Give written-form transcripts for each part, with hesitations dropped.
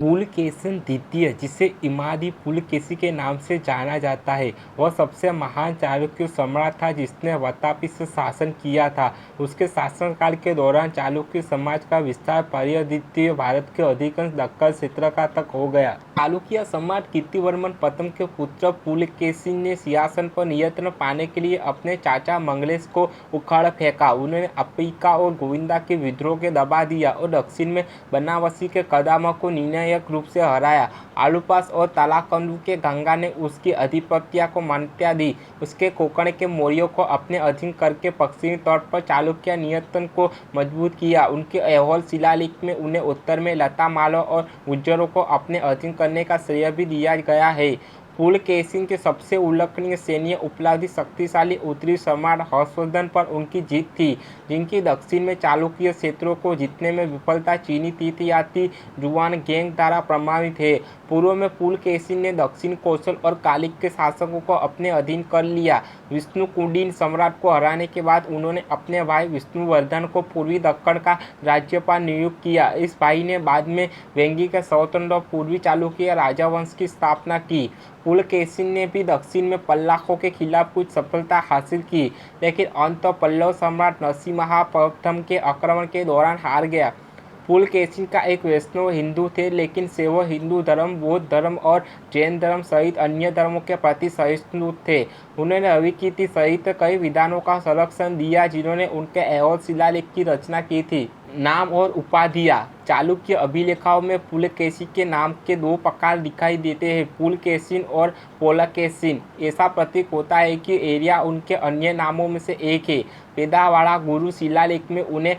पुलकेशिन द्वितीय, जिसे इमादी पुलकेशी के नाम से जाना जाता है, वह सबसे महान चालुक्य सम्राट था जिसने वातापी से शासन किया था। उसके शासनकाल के दौरान चालुक्य समाज का विस्तार प्रायद्वीपीय भारत के अधिकांश दक्कन क्षेत्र का तक हो गया। चालुक्य सम्राट कीर्तिवर्मन प्रथम के पुत्र पुलकेशिन ने सिंहासन पर नियंत्रण पाने के लिए अपने चाचा मंगलेश को उखाड़ फेंका। उन्होंने अप्पिका और गोविंदा के विद्रोह के दबा दिया और दक्षिण में बनारसी के कदमा को निर्णायक रूप से हराया। आलूपास और तालाकंदू के गंगा ने उसकी आधिपत्य को मान्यता दी। उसके कोंकण के मौर्यों को अपने अधीन करके पश्चिमी तट पर चालुक्य नियंत्रण को मजबूत किया। उनके ऐहोल शिलालेख में उन्हें उत्तर में लता मालवा और गुर्जरों को अपने अधीन करने का श्रेय भी दिया गया है। पुलकेशिन की सबसे उल्लेखनीय सैन्य उपलब्धि शक्तिशाली उत्तरी सम्राट हर्षवर्धन पर उनकी जीत थी, जिनकी दक्षिण में चालुक्य क्षेत्रों को जीतने में विफलता चीनी तीर्थयात्री जुआनगैंग द्वारा प्रमाणित है। पूर्व में पुलकेशिन ने दक्षिण कौशल और कालिक के शासकों को अपने अधीन कर लिया। विष्णुकुंडिन सम्राट को हराने के बाद उन्होंने अपने भाई विष्णुवर्धन को पूर्वी दक्कन का राज्यपाल नियुक्त किया। इस भाई ने बाद में वेंगी के स्वतंत्र पूर्वी चालुक्य राजवंश की स्थापना की। पुलकेशिन ने भी दक्षिण में पल्लवों के खिलाफ कुछ सफलता हासिल की, लेकिन अंततः पल्लव सम्राट नरसिम्हा प्रथम के आक्रमण के दौरान हार गया। पुलकेशिन का एक वैष्णव हिंदू थे, लेकिन शैव हिंदू धर्म, बौद्ध धर्म और जैन धर्म सहित अन्य धर्मों के प्रति सहिष्णु थे। उन्होंने अविकीर्ति सहित कई विद्वानों का संरक्षण दिया जिन्होंने उनके ऐहोल शिलालेख की रचना की थी। नाम और उपाधियाँ। चालुक्य अभिलेखों में पुलकेशी के नाम के दो प्रकार दिखाई देते हैं, पुलकेशिन और पोलकेशिन। ऐसा प्रतीत होता है कि एरिया उनके अन्य नामों में से एक है। पेदावाड़ा गुरु शिलालेख में उन्हें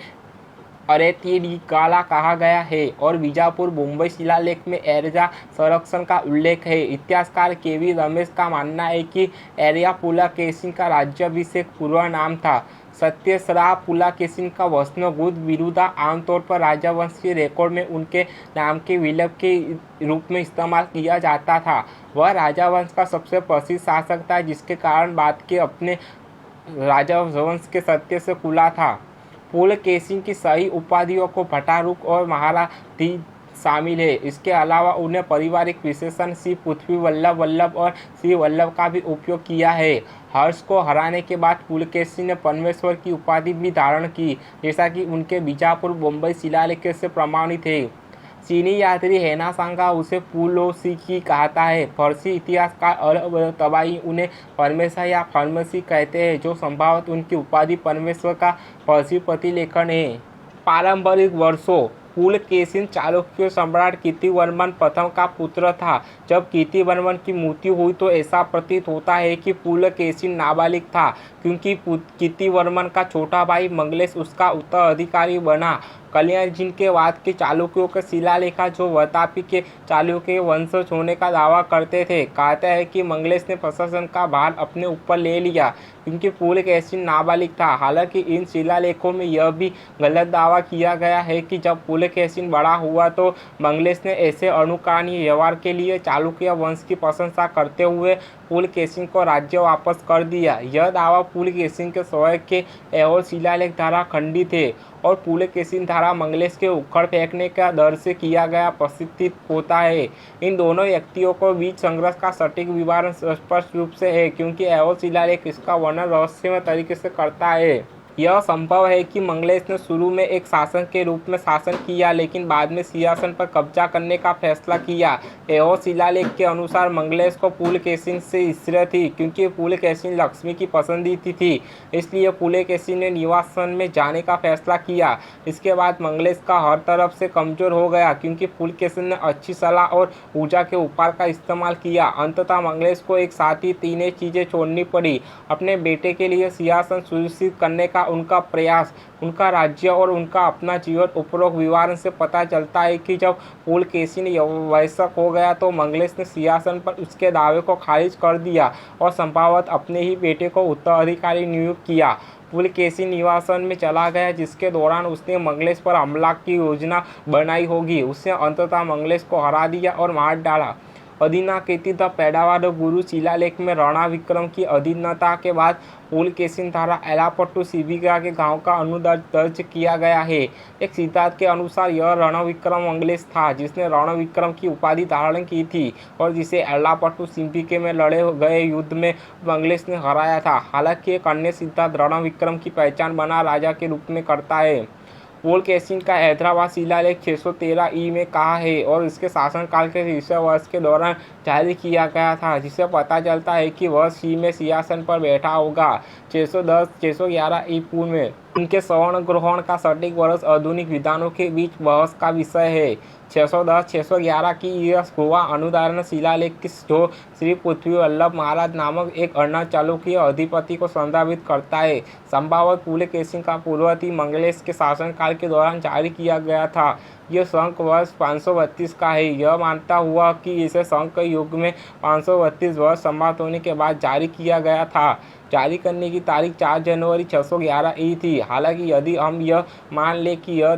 अरेतिरिकाला कहा गया है और बीजापुर मुंबई शिलालेख में एरजा संरक्षण का उल्लेख है। इतिहासकार केवी रमेश का मानना है कि एरिया पुलकेशिन का राज्याभिषेक पूर्व नाम था। सत्यश्राव पुलकेशिन का वैष्णव बिरुदा आमतौर पर राजवंश के रिकॉर्ड में उनके नाम के विकल्प के रूप में इस्तेमाल किया जाता था। वह राजवंश का सबसे प्रसिद्ध शासक था, जिसके कारण बाद के अपने राजवंश के सत्य से खुला था। पुलकेशिन की सही उपाधियों को भट्टारुक और महाराधी शामिल है। इसके अलावा उन्हें पारिवारिक विशेषण श्री पृथ्वी वल्लभ वल्लभ और श्री वल्लभ का भी उपयोग किया है। हर्ष को हराने के बाद पुलकेशिन ने परमेश्वर की उपाधि भी धारण की, जैसा कि उनके बीजापुर मुंबई शिलालेख से प्रमाणित है। चीनी यात्री हेना सांगा उसे पुलोसिकी कहता है। फारसी इतिहासकार अल तबाई उन्हें परमेश्वर या फर्मसी कहते हैं, जो संभवतः उनकी उपाधि परमेश्वर का फारसी प्रतिलेखन है। पारंपरिक वर्षों। पुलकेशिन चालुक्य सम्राट कीर्तिवर्मन प्रथम का पुत्र था। जब कीर्तिवर्मन की मृत्यु हुई तो ऐसा प्रतीत होता है कि पुलकेशिन नाबालिग था, क्योंकि कीर्तिवर्मन का छोटा भाई मंगलेश उसका उत्तराधिकारी बना। कल्याणजिन के बाद के चालुक्यों के शिलालेख जो वातापी के चालुक्य वंशज होने का दावा करते थे, कहते हैं कि मंगलेश ने प्रशासन का भार अपने ऊपर ले लिया क्योंकि पुलकेशिन नाबालिग था। हालांकि इन शिलालेखों में यह भी गलत दावा किया गया है कि जब पुलकेशिन बड़ा हुआ तो मंगलेश ने ऐसे अनुकरणीय व्यवहार के लिए चालुक्य वंश की प्रशंसा करते हुए पुलकेशिन को राज्य वापस कर दिया। यह दावा पुलकेशिन के स्वयं के ऐहोल शिलालेख द्वारा खंडित है और पुलकेशिन द्वारा मंगलेश के उखड़ फेंकने का डर से किया गया प्रसिद्धित होता है। इन दोनों व्यक्तियों को बीच संघर्ष का सटीक विवरण स्पष्ट रूप से है, क्योंकि ऐहोल शिलालेख इसका वर्णन रहस्यमय तरीके से करता है। यह संभव है कि मंगलेश ने शुरू में एक शासक के रूप में शासन किया, लेकिन बाद में सिंहासन पर कब्जा करने का फैसला किया। ऐहोल शिलालेख के अनुसार मंगलेश को पुलकेशिन से ईर्ष्या थी, क्योंकि पुलकेशिन लक्ष्मी की पसंदीदा थी। इसलिए पुलकेशिन ने निवासन में जाने का फैसला किया। इसके बाद मंगलेश का हर तरफ से कमजोर हो गया, क्योंकि पुलकेशिन ने अच्छी सलाह और ऊर्जा के उपाय का इस्तेमाल किया। अंततः मंगलेश को एक साथ ही तीनों चीज़ें छोड़नी पड़ी: अपने बेटे के लिए सिंहासन सुनिश्चित करने का उनका प्रयास, उनका राज्य और उनका अपना जीवन। उपरोक्त विवरण से पता चलता है कि जब पुलकेशिन वयस्क हो गया तो मंगलेश ने सिंहासन पर उसके दावे को खारिज कर दिया और संभवतः अपने ही बेटे को उत्तराधिकारी नियुक्त किया। पुलकेशिन निवासन में चला गया, जिसके दौरान उसने मंगलेश पर हमला की योजना बनाई होगी। उसने अंततः मंगलेश को हरा दिया और मार डाला। अधिनाकृत पैदावार गुरु शिलालेख में राणा विक्रम की अधीनता के बाद पुलकेशिन द्वारा एलापट्टू शिबिका के गांव का अनुदान दर्ज किया गया है। एक सिद्धांत के अनुसार यह रणविक्रम मंगलेश था जिसने रणविक्रम की उपाधि धारण की थी और जिसे एलापट्टू शिबिके में लड़े गए युद्ध में मंगलेश ने हराया था। हालांकि एक अन्य सिद्धांत रणविक्रम की पहचान बना राजा के रूप में करता है। पुलकेशिन का हैदराबाद शिलालेख 613 ई में कहा है और इसके शासनकाल के 30वें वर्ष के दौरान जारी किया गया था, जिससे पता चलता है कि वह सी में सिंहासन पर बैठा होगा। 610-611 ई पूर्व में उनके स्वर्ण ग्रहण का सटीक वर्ष आधुनिक विद्वानों के बीच बहस का विषय है। 610-611 की यह गोवा अनुदान शिलालेख जो श्री पृथ्वी वल्लभ महाराज नामक एक अन्य चालुक्य अधिपति को संदर्भित करता है। संभवतः पुलकेशिन का पूर्ववर्ती मंगलेश के शासनकाल के दौरान जारी किया गया था। यह शंख वर्ष 532 का है। यह मानता हुआ कि इसे शंख युग में 532 वर्ष समाप्त होने के बाद जारी किया गया था। जारी करने की तारीख 4 जनवरी 611 ई थी। हालांकि यदि हम यह मान लें कि यह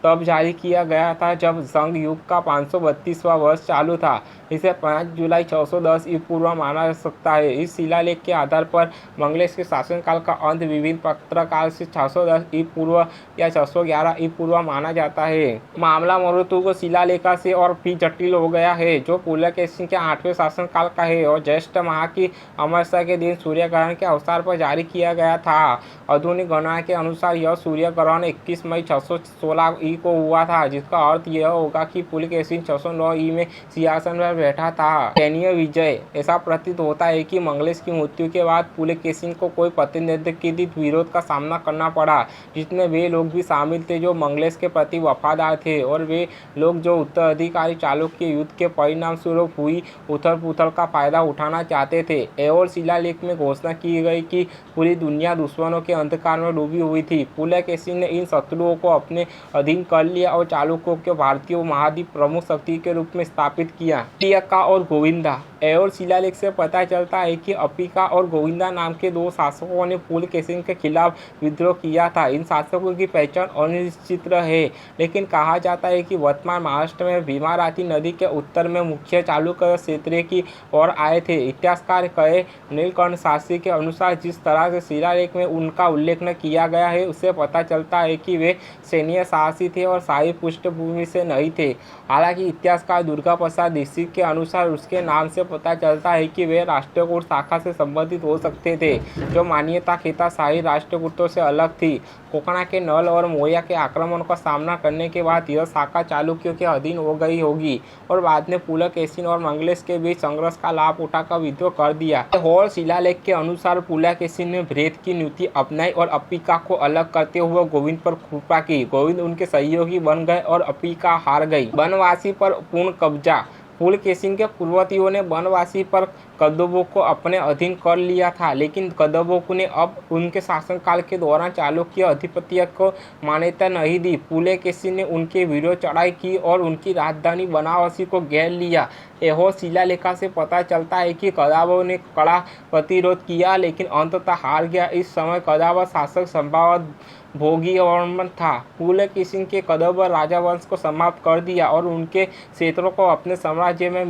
तब जारी किया गया था जब संघ युग का 532वां वर्ष चालू था, इसे 5 जुलाई 610 ई पूर्व माना जा सकता है। इस शिलालेख के आधार पर मंगलेश के शासनकाल का अंत विभिन्न पत्रकाल से 610 ई पूर्व या 611 ई पूर्व माना जाता है। मामला मरुतुग शिलालेख से और भी जटिल हो गया है, जो पुलकेशिन के 8वें शासनकाल का है और ज्येष्ठ माह की अमावस्या के दिन सूर्य ग्रहण के अवसर पर जारी किया गया था। आधुनिक गणना के अनुसार यह सूर्य ग्रहण 21 मई 616 ई को हुआ था, जिसका अर्थ यह होगा कि पुलकेशिन 609 ई में सिंहासन पर बैठा था। सैन्य विजय। ऐसा प्रतीत होता है कि मंगलेश की मृत्यु के बाद पुलकेशिन को कोई प्रतिनिधित्व विरोध का सामना करना पड़ा, जिसमें वे लोग भी शामिल थे जो मंगलेश के प्रति वफादार थे और वे लोग जो उत्तराधिकारी चालुक्य युद्ध के परिणाम स्वरूप हुई उथल पुथल का फायदा उठाना चाहते थे। ऐहोल शिलालेख में घोषणा की गई कि पूरी दुनिया दुश्मनों के अंधकार में डूबी हुई थी। पुलकेशिन ने इन शत्रुओं को अपने अधीन कर लिया और चालुक्यों को भारतीय महाद्वीप प्रमुख शक्ति के रूप में स्थापित किया। अप्पिका और गोविंदा। ऐहोल शिलालेख से पता चलता है कि अप्पिका और गोविंदा नाम के 2 शासकों ने पुलकेशिन के खिलाफ विद्रोह किया था। इन शासकों की पहचान अनिश्चित है, लेकिन कहा जाता है कि वर्तमान महाराष्ट्र में भीमाराती नदी के उत्तर में मुख्य चालुक्य क्षेत्र की ओर आए थे। इतिहासकार कहे नीलकंठ शास्त्री के अनुसार जिस तरह से शिलालेख में उनका उल्लेख न किया गया है, उससे पता चलता है कि वे सैन्य साहसी थे और शाही पृष्ठभूमि से नहीं थे। हालांकि इतिहासकार दुर्गा प्रसाद दीक्षित के अनुसार उसके नाम से पता चलता है कि वे राष्ट्रकूट शाखा से संबंधित हो सकते थे, जो मान्यता खेता शाही राष्ट्रकूटों से अलग थी। कोकणा के नल और मोया के आक्रमण का सामना करने के बाद यह शाखा चालुक्यों के अधीन हो गई होगी और बाद में पुलकेशिन और मंगलेश के बीच संघर्ष का लाभ उठाकर विद्रोह कर दिया। ऐहोल शिलालेख के अनुसार पुलकेशिन ने भेद की नीति अपनाई और अप्पिका को अलग करते हुए गोविंद पर कृपा की। गोविंद उनके सहयोगी बन गए और अप्पिका हार गई। बनवासी पर पूर्ण कब्जा। पुलकेशिन के पूर्ववर्तियों ने बनवासी पर कदंबों को अपने अधीन कर लिया था, लेकिन कदंबों ने अब उनके शासनकाल के दौरान चालुक्य अधिपत्य को मान्यता नहीं दी। पुलकेशिन ने उनके विरुद्ध चढ़ाई की और उनकी राजधानी बनारसी को घेर लिया। ऐहोल शिलालेख से पता चलता है कि कदंबों ने कड़ा प्रतिरोध किया, लेकिन अंततः हार गया। इस समय कदंब शासक संभवतः भोगीवर्मन था। पुलकेशिन के कदंब राजवंश को समाप्त कर दिया और उनके क्षेत्रों को अपने साम्राज्य में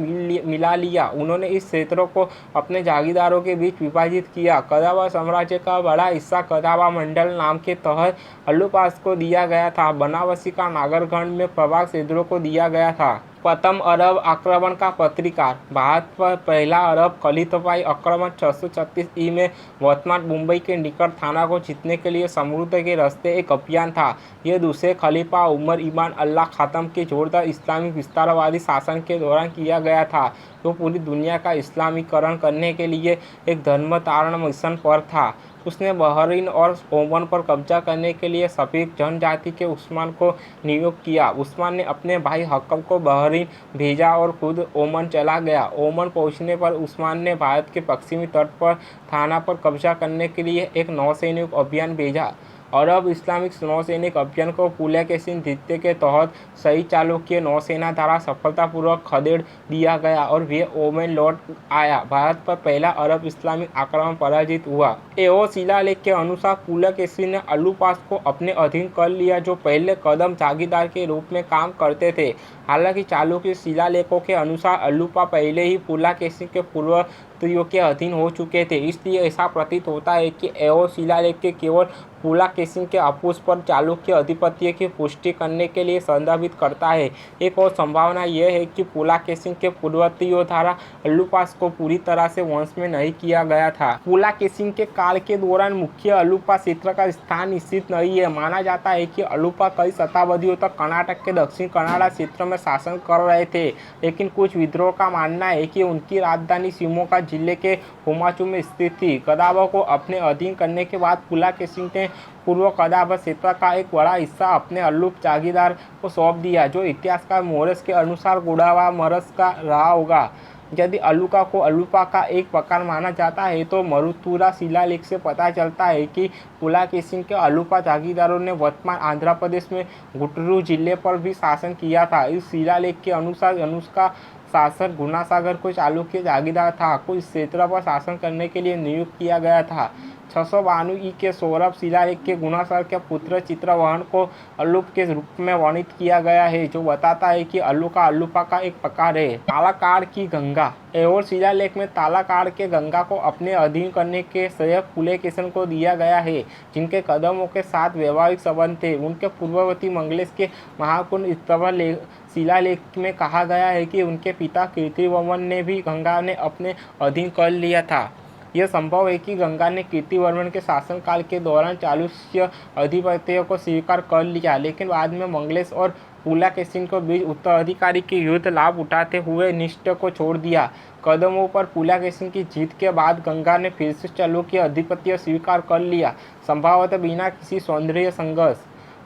मिला लिया। उन्होंने इस क्षेत्रों को अपने जागीरदारों के बीच विभाजित किया। कदंब साम्राज्य का बड़ा हिस्सा कदंब मंडल नाम के तहत हल्लुपास को दिया गया था। बनारसी का नागरगढ़ में प्रभाग क्षेत्रों को दिया गया था। प्रथम अरब आक्रमण का पत्रिकार। भारत पर पहला अरब खलीफाई आक्रमण 636 ई में वर्तमान मुंबई के निकट थाना को जीतने के लिए समुद्र के रास्ते एक अभियान था। यह दूसरे खलीफा उमर इब्न अल्लाह खातम के जोरदार इस्लामिक विस्तारवादी शासन के दौरान किया गया था, जो पूरी दुनिया का इस्लामीकरण करने के लिए एक धर्मांतरण मिशन पर था। उसने बहरीन और ओमान पर कब्जा करने के लिए सफीक जनजाति के उस्मान को नियुक्त किया। उस्मान ने अपने भाई हकम को बहरीन भेजा और खुद ओमान चला गया। ओमान पहुंचने पर उस्मान ने भारत के पश्चिमी तट पर थाना पर कब्जा करने के लिए एक नौसैनिक अभियान भेजा। अरब इस्लामिक नौसैनिक अभियान को पुलकेशिन द्वितीय के तहत सही चालुक्य नौसेना द्वारा सफलतापूर्वक खदेड़ दिया गया और वे ओमान लौट आया। भारत पर पहला अरब इस्लामिक आक्रमण पराजित हुआ। एओ शिलालेख के अनुसार पुलकेशिन ने अल्लूपास को अपने अधीन कर लिया, जो पहले कदम जागीरदार के रूप में काम करते थे। हालांकि चालुक्य शिलालेखों के अनुसार अल्लूपा पहले ही पुलकेशिन के पूर्ववर्तियों के अधीन हो चुके थे, इसलिए ऐसा प्रतीत होता है कि एओ शिलालेख के केवल पुलकेशिन के अपुष्प पर चालुक्य आधिपत्य की पुष्टि करने के लिए संदर्भित करता है। एक और संभावना यह है कि पुलकेशिन के पूर्ववर्तियों द्वारा अल्लूपास को पूरी तरह से वंश में नहीं किया गया था। पुलकेशिन के काल के दौरान मुख्य अल्लूपा क्षेत्र का स्थान निश्चित नहीं है। माना जाता है कि अल्लूपा कई शताब्दियों तक कर्नाटक के दक्षिण कन्नड़ क्षेत्र में शासन कर रहे थे, लेकिन कुछ विद्रोह का मानना है कि उनकी राजधानी शिमोगा जिले के होमाचू में स्थित थी। कदावर को अपने अधीन करने के बाद पुलकेशिन ने पूर्व कदावर क्षेत्र का एक बड़ा हिस्सा अपने अल्लूप जागीरदार को सौंप दिया, जो इतिहासकार मोरेस के अनुसार गोडावा मरस का रहा होगा। यदि अल्लूका को अल्लूपा का एक प्रकार माना जाता है तो मरुतुरा शिलालेख से पता चलता है कि पुलकेशिन के अल्लूपा जागीरदारों ने वर्तमान आंध्र प्रदेश में गुंटूरू जिले पर भी शासन किया था। इस शिलालेख के अनुसार अनुष्का शासक गुणासागर को चालुक्य जागीरदार था को इस क्षेत्र पर शासन करने के लिए नियुक्त किया गया था। 692 ई के सौरभ शिलालेख के गुणासागर के पुत्र चित्रवहन को अल्लूप के रूप में वर्णित किया गया है, जो बताता है कि अल्लूका अल्लूपा का एक प्रकार है। तालाकाड़ की गंगा। एओर शिलालेख में तालाकाड़ के गंगा को अपने अधीन करने के श्रेय पुलकेशिन को दिया गया है, जिनके कदमों के साथ वैवाहिक संबंध थे। उनके पूर्ववर्ती मंगलेश के महाकुंड स्तंभ शिलालेख में कहा गया है कि उनके पिता कीर्तिवर्मन ने भी गंगा ने अपने अधीन कर लिया था। यह संभव है कि गंगा ने कीर्तिवर्मन के शासनकाल के दौरान चालुक्य आधिपत्य को स्वीकार कर लिया, लेकिन बाद में मंगलेश और पुलकेशिन के बीच उत्तराधिकारी के युद्ध लाभ उठाते हुए निष्ठा को छोड़ दिया। कदमों पर पुलकेशिन की जीत के बाद गंगा ने फिर से चालुक्य आधिपत्य स्वीकार कर लिया, संभवतः बिना किसी सौंदर्य संघर्ष।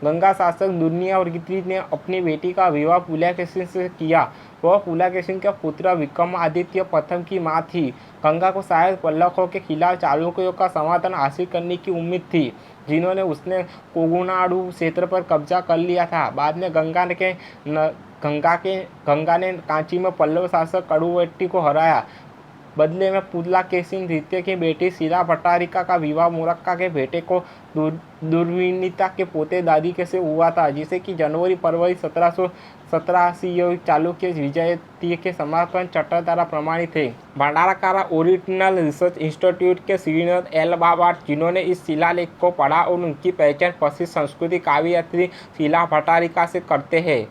गंगा शासक दुर्निवार्गित्री ने अपनी बेटी का विवाह पुलकेशिन से किया। वह पुलकेशिन के पुत्र विक्रमादित्य प्रथम की मां थी। गंगा को शायद पल्लवों के खिलाफ चालुक्यों का समर्थन हासिल करने की उम्मीद थी, जिन्होंने उसने कोगुनाडु क्षेत्र पर कब्जा कर लिया था। बाद में गंगा ने कांची में पल्लव शासक कड़ुवेट्टी को हराया। बदले में पुलकेशिन द्वितीय की बेटी शिला भट्टारिका का विवाह मुरक्का के बेटे को दुर्विनीता के पोते दादी के से हुआ था, जिसे कि जनवरी-फरवरी 1787 चालुक्य विजय के समर्थन चट्टर द्वारा प्रमाणित है। भंडारकारा ओरिजिनल रिसर्च इंस्टीट्यूट के श्रीनाथ एल बाबा, जिन्होंने इस शिलालेख को पढ़ा और उनकी पहचान प्रसिद्ध संस्कृत काव्ययत्री शिला भट्टारिका से करते हैं।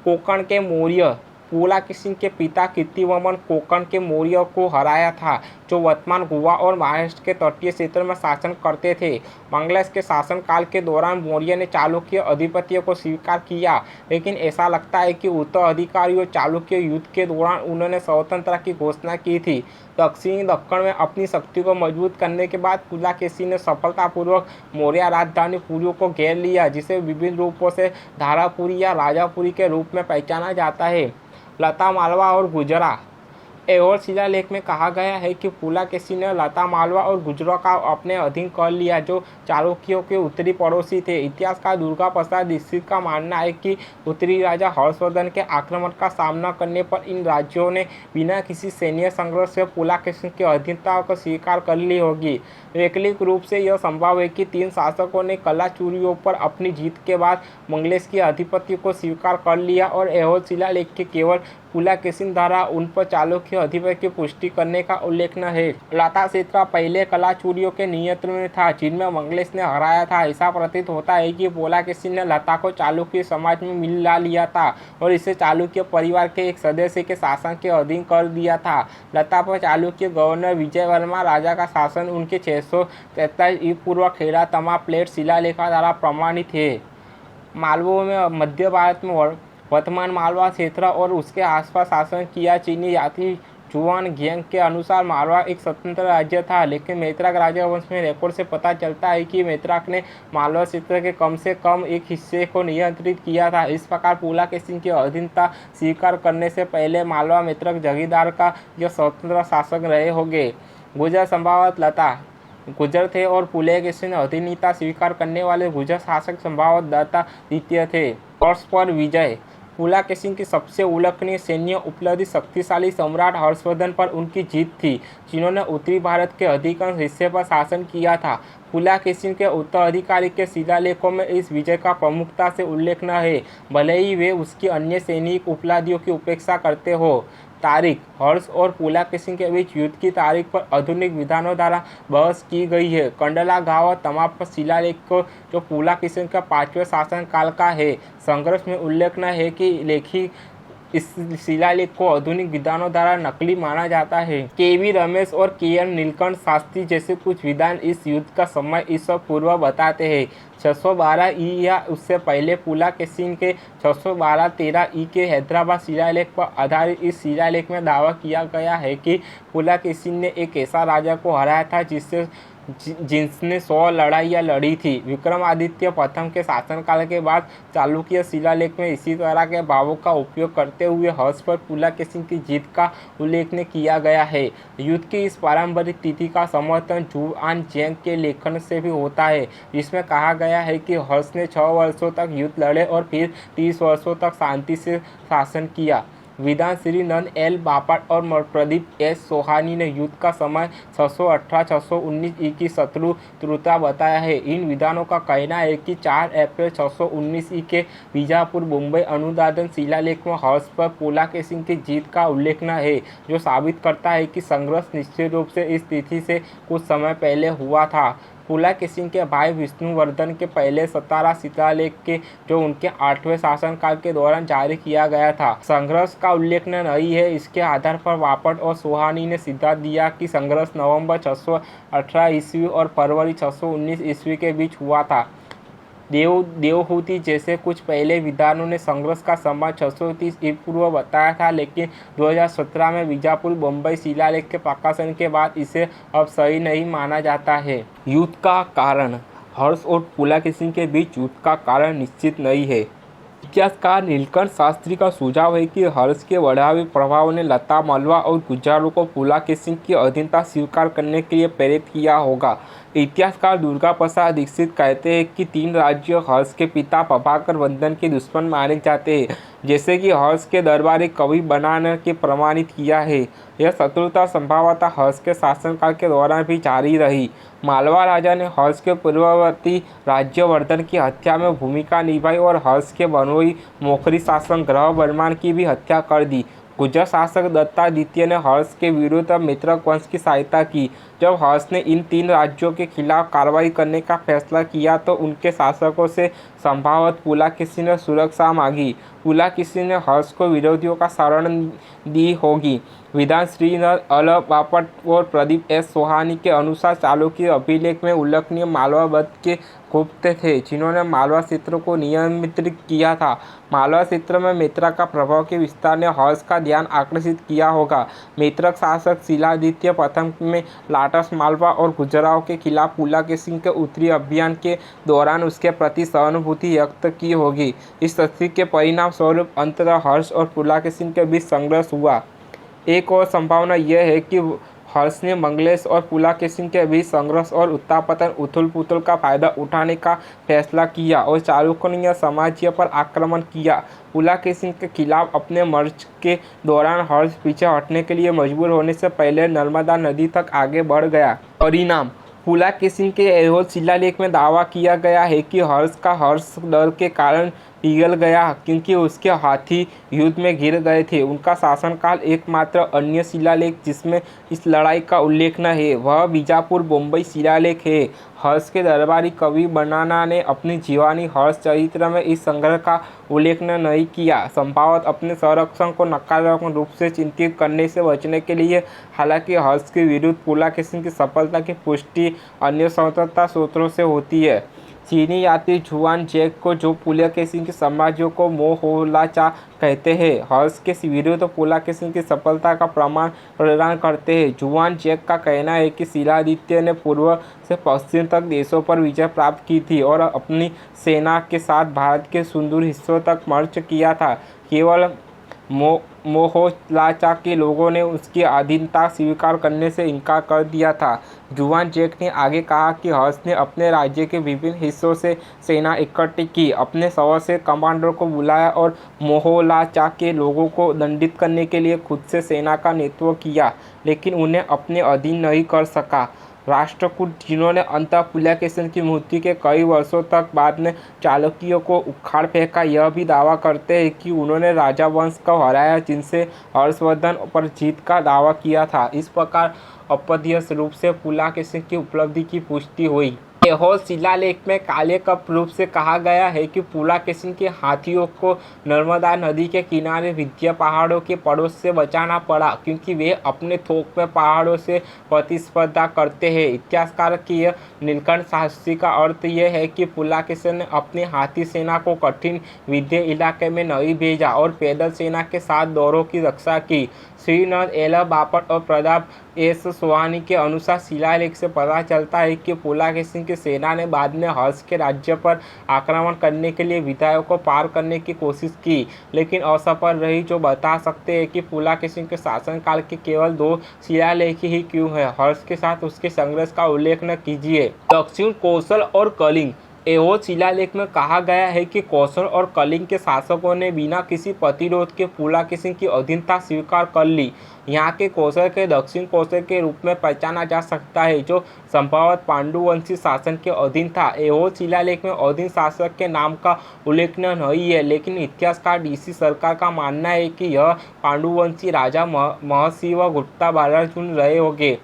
कोंकण के मौर्य। पुलकेशिन के पिता कीर्तिवर्मन कोंकण के मौर्य को हराया था, जो वर्तमान गोवा और महाराष्ट्र के तटीय क्षेत्र में शासन करते थे। मंगलेश के शासनकाल के दौरान मौर्य ने चालुक्य आधिपत्य को स्वीकार किया, लेकिन ऐसा लगता है कि उत्तराधिकारियों चालुक्य युद्ध के दौरान उन्होंने स्वतंत्रता की घोषणा की थी। दक्षिणी दक्कन में अपनी शक्ति को मजबूत करने के बाद पुलकेशिन ने सफलतापूर्वक मौर्य राजधानी पुरी को घेर लिया, जिसे विभिन्न रूपों से धारापुरी या राजापुरी के रूप में पहचाना जाता है। लता मालवा और गुजरा। एओर शिलालेख में कहा गया है कि पुलकेशिन ने लता मालवा और गुजरा का अपने अधीन कर लिया, जो चालुक्यों के उत्तरी पड़ोसी थे। इतिहासकार दुर्गा प्रसाद दीक्षित का मानना है कि उत्तरी राजा हर्षवर्धन के आक्रमण का सामना करने पर इन राज्यों ने बिना किसी सैन्य संघर्ष से पुलकेशिन की अधीनता को स्वीकार कर ली होगी। वैकल्पिक रूप से यह संभव है कि तीन शासकों ने कलाचुरियों पर अपनी जीत के बाद मंगलेश की आधिपत्य को स्वीकार कर लिया और एओर शिलालेख के केवल पुलकेशिन द्वारा उन पर चालुक्य आधिपत्य की पुष्टि करने का उल्लेख है। लता क्षेत्र पहले कलाचुरियों के नियंत्रण में था, जिनमें मंगलेश ने हराया था। ऐसा प्रतीत होता है कि पुलकेशिन ने लता को चालुक्य समाज में मिला लिया था और इसे चालुक्य परिवार के एक सदस्य के शासन के अधीन कर दिया था। लता पर चालुक्य गवर्नर विजयवर्मा राजा का शासन उनके 643 ई पूर्व खेड़ा तमा प्लेट शिलालेखा द्वारा प्रमाणित है। मालवों में मध्य भारत में वर्तमान मालवा क्षेत्र और उसके आसपास शासन किया चीनी जाति जुआन घेंग के अनुसार मालवा एक स्वतंत्र राज्य था, लेकिन मैत्रक राजवंश में रिकॉर्ड से पता चलता है कि मैत्रक ने मालवा क्षेत्र के कम से कम एक हिस्से को नियंत्रित किया था। इस प्रकार पुलकेशिन की अधीनता स्वीकार करने से पहले मालवा मैत्रक जागीरदार का यह स्वतंत्र शासक रहे होंगे। गुजर संभावत लता। गुर्जर थे और पुलकेशिन अधीनता स्वीकार करने वाले गुर्जर शासक संभवतः दत्ता द्वितीय थे। हर्ष पर विजय। पुलकेशिन की सबसे उल्लेखनीय सैन्य उपलब्धि शक्तिशाली सम्राट हर्षवर्धन पर उनकी जीत थी, जिन्होंने उत्तरी भारत के अधिकांश हिस्से पर शासन किया था। पुलकेशिन के उत्तराधिकारी के शिलालेखों में इस विजय का प्रमुखता से उल्लेख न है, भले ही वे उसकी अन्य सैनिक उपलब्धियों की उपेक्षा करते हो। तारीख। हर्ष और पुलकेशिन के बीच युद्ध की तारीख पर आधुनिक विद्वानों द्वारा बहस की गई है। कंडला गांव और तमाम शिलालेख जो पुलकेशिन का 5वें शासनकाल का है। संघर्ष में उल्लेखनीय है कि लेखी इस शिलालेख को आधुनिक विद्वानों द्वारा नकली माना जाता है। के.वी. रमेश और के.एन. नीलकंठ शास्त्री जैसे कुछ विद्वान इस युद्ध का समय ईसा पूर्व बताते हैं 612 ई या उससे पहले। पुलकेशिन के 612-13 ई के हैदराबाद शिलालेख पर आधारित इस शिलालेख में दावा किया गया है कि पुलकेशिन ने एक ऐसा राजा को हराया था जिसने 100 लड़ाइयाँ लड़ी थी। विक्रमादित्य प्रथम के शासनकाल के बाद चालुक्य शिलालेख में इसी तरह के भावों का उपयोग करते हुए हर्ष पर पुलकेशिन की जीत का उल्लेख किया गया है। युद्ध की इस पारंपरिक तिथि का समर्थन जुआन जैंग के लेखन से भी होता है, जिसमें कहा गया है कि हर्ष ने 6 वर्षों तक युद्ध लड़े और फिर 30 वर्षों तक शांति से शासन किया। विद्वान श्री नंद एल बापट और प्रदीप एस सोहानी ने युद्ध का समय 618-619 ई की शत्रुता बताया है। इन विद्वानों का कहना है कि 4 अप्रैल 619 ई के बीजापुर मुंबई अनुदान शिलालेख में हर्ष पर पुलकेशिन की जीत का उल्लेख है, जो साबित करता है कि संघर्ष निश्चित रूप से इस तिथि से कुछ समय पहले हुआ था। पुलकेशिन के भाई विष्णुवर्धन के पहले 17 शिलालेख के जो उनके 8वें शासनकाल के दौरान जारी किया गया था, संघर्ष का उल्लेख नहीं है। इसके आधार पर बापट और सोहानी ने सिद्धांत दिया कि संघर्ष नवंबर 618 ईस्वी और फरवरी 619 ईस्वी के बीच हुआ था। देवहूति जैसे कुछ पहले विद्वानों ने संघर्ष का समय 630 ईस्वी पूर्व बताया था, लेकिन 2017 में बीजापुर मुंबई शिलालेख के प्रकाशन के बाद इसे अब सही नहीं माना जाता है। युद्ध का कारण। हर्ष और पुलकेशिन के बीच युद्ध का कारण निश्चित नहीं है। इतिहासकार नीलकंठ शास्त्री का सुझाव है कि हर्ष के बढ़ावे प्रभाव ने लता मालवा और गुर्जरों को पुलकेशिन की अधीनता स्वीकार करने के लिए प्रेरित किया होगा। इतिहासकार दुर्गा प्रसाद दीक्षित कहते हैं कि 3 राज्य हर्ष के पिता प्रभाकर वर्धन के दुश्मन माने जाते हैं, जैसे कि हर्ष के दरबारी कवि बनाने के प्रमाणित किया है। यह शत्रुता संभवतः हर्ष के शासनकाल के दौरान भी जारी रही। मालवा राजा ने हर्ष के पूर्ववर्ती राज्यवर्धन की हत्या में भूमिका निभाई और हर्ष के बनोई मोखरी शासक ग्रह वर्मान की भी हत्या कर दी। गुर्जर शासक दत्ता द्वितीय ने हर्ष के विरुद्ध मित्रक वंश की सहायता की। जब हर्ष ने इन 3 राज्यों के खिलाफ कार्रवाई करने का फैसला किया तो उनके शासकों से संभवतः पुलकेशिन ने सुरक्षा मांगी। पुलकेशिन ने हर्ष को विरोधियों का शरण दी होगी। विद्वान श्री नंद एल बापट और प्रदीप एस सोहानी के अनुसार चालुक्य अभिलेख में उल्लेखनीय मालवा वंश के गुप्त थे, जिन्होंने मालवा क्षेत्र को नियंत्रित किया था। मालवा क्षेत्र में मित्र का प्रभाव के विस्तार ने हर्ष का ध्यान आकर्षित किया होगा। मित्रक शासक शिलादित्य प्रथम में लाटस मालवा और गुर्जरों के खिलाफ पुलकेशिन के उत्तरी अभियान के दौरान उसके प्रति सहानुभूति व्यक्त की होगी। इस स्थिति के परिणाम स्वरूप अंततः हर्ष और पुलकेशिन के बीच संघर्ष हुआ। एक और संभावना यह है कि हर्ष ने मंगलेश और पुलकेशिन के बीच संघर्ष और उत्थान उथल-पुथल का फायदा उठाने का फैसला किया और चालुक्य साम्राज्य पर आक्रमण किया। पुलकेशिन के खिलाफ अपने मार्च के दौरान हर्ष पीछे हटने के लिए मजबूर होने से पहले नर्मदा नदी तक आगे बढ़ गया। परिणाम। पुलकेशिन के ऐहोल शिलालेख में दावा किया गया है कि हर्ष का हर्ष डर के कारण पिघल गया, क्योंकि उसके हाथी युद्ध में गिर गए थे। उनका शासनकाल एकमात्र अन्य शिलालेख जिसमें इस लड़ाई का उल्लेख है वह बीजापुर मुंबई शिलालेख है। हर्ष के दरबारी कवि बनाना ने अपनी जीवनी हर्ष चरित्र में इस संघर्ष का उल्लेख नहीं किया, संभवतः अपने संरक्षण को नकारात्मक रूप से चिंतित करने से बचने के लिए। हालांकि हर्ष के विरुद्ध पुलकेशिन की सफलता की पुष्टि अन्य स्वतंत्रता स्रोतों से होती है। चीनी यात्री जुआन जैंग को जो पुलकेशिन के साम्राज्य को मोहोलाचा कहते हैं, हर्ष के विरुद्ध पुलकेशिन की सफलता का प्रमाण प्रदान करते हैं। जुआन जैंग का कहना है कि शिलादित्य ने पूर्व से पश्चिम तक देशों पर विजय प्राप्त की थी और अपनी सेना के साथ भारत के सुदूर हिस्सों तक मार्च किया था। केवल मोहोलाचा के लोगों ने उसकी अधीनता स्वीकार करने से इनकार कर दिया था। जुआन जैंग ने आगे कहा कि हर्ष ने अपने राज्य के विभिन्न हिस्सों से सेना इकट्ठी की, अपने 100 से कमांडर को बुलाया और मोहोलाचा के लोगों को दंडित करने के लिए खुद से सेना का नेतृत्व किया, लेकिन उन्हें अपने अधीन नहीं कर सका। राष्ट्रकूट जिन्होंने अंततः पुलकेशिन की मृत्यु के कई वर्षों तक बाद में चालुक्यों को उखाड़ फेंका, यह भी दावा करते हैं कि उन्होंने राजवंश को हराया जिनसे हर्षवर्धन पर जीत का दावा किया था। इस प्रकार अप्रत्यक्ष रूप से पुलकेशिन की उपलब्धि की पुष्टि हुई। ऐहोल शिलालेख में काले कप रूप से कहा गया है कि पुलकेशिन के हाथियों को नर्मदा नदी के किनारे विंध्य पहाड़ों के पड़ोस से बचाना पड़ा, क्योंकि वे अपने थोक में पहाड़ों से प्रतिस्पर्धा करते हैं। इतिहासकार की नीलकंठ शास्त्री का अर्थ यह है कि पुलकेशिन ने अपनी हाथी सेना को कठिन विंध्य इलाके में नहीं भेजा और पैदल सेना के साथ दौरों की रक्षा की। श्रीनद एल बापट और प्रताप एस सोहानी के अनुसार शिलालेख से पता चलता है कि पुलकेशिन की सेना ने बाद में हर्ष के राज्य पर आक्रमण करने के लिए विंध्य को पार करने की कोशिश की, लेकिन असफल रही, जो बता सकते हैं कि पुलकेशिन के शासनकाल के केवल 2 शिलालेख ही क्यों हैं। हर्ष के साथ उसके संघर्ष का उल्लेख न कीजिए। दक्षिण कौशल और कलिंग। ऐहोल शिलालेख में कहा गया है कि कौशल और कलिंग के शासकों ने बिना किसी प्रतिरोध के पुलकेशिन की अधीनता स्वीकार कर ली। यहाँ के कौशल के दक्षिण कौशल के रूप में पहचाना जा सकता है, जो संभवतः पांडुवंशी शासन के अधीन था। ऐहोल शिलालेख में अधीन शासक के नाम का उल्लेख नहीं है, लेकिन इतिहासकार डीसी सरकार का मानना है कि यह पांडुवंशी राजा महर्षि गुप्ता बालार्जुन रहे होंगे।